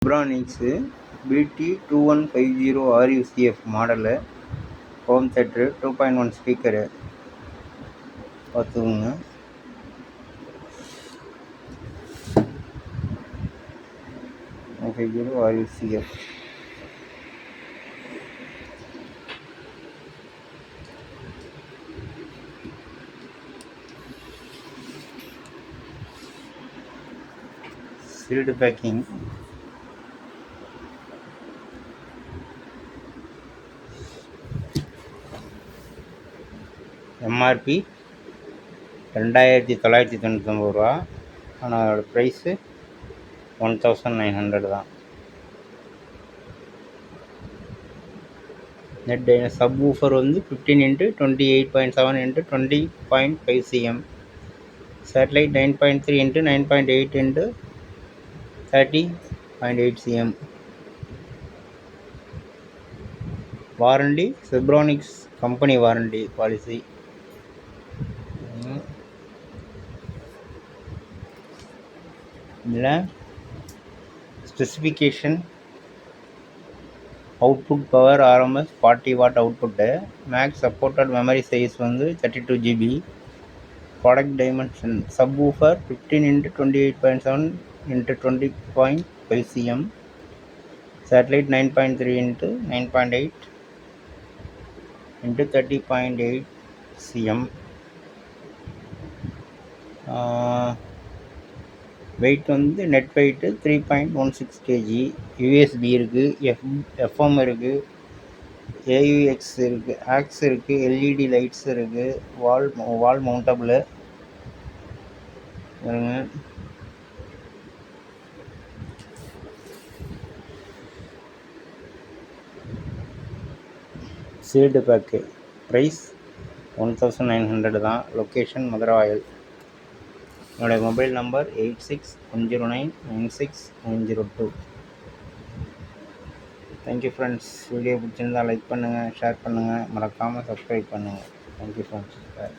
Zebronics BT2150 RUCF model home theatre 2.1 speaker பார்த்துக்கோங்க. RUCF sealed packing. MRP 2999 ரூபா. ஆனால் அதோட ப்ரைஸு 1900 தான். நெட் சப் ஊஃபர் வந்து 15x28.7 x 20.5 cm, satellite 9.3 x 9.8 x 30.8 cm. Warranty Zebronics company warranty policy. இதில் specification output power RMS 40 watt output. Max supported memory size வந்து 32 GB. Product dimension subwoofer 15x28.7 x 20.5 cm, satellite 9.3 x 9.8 x 30.8 cm. Weight வந்து net weight 3.16 kg. USB இருக்குது, FM இருக்குது, AUX இருக்குது, aux இருக்குது, LED lights இருக்குது, wall mountable வருங்க. Sealed pack. Price 1900 தான். Location Maduravoyal. என்னுடைய mobile number 8610996902. Thank you friends. Video பிடிச்சிருந்தால் லைக் பண்ணுங்கள், ஷேர் பண்ணுங்கள், மறக்காமல் சப்ஸ்கிரைப் பண்ணுங்கள். Thank you friends. பாய்.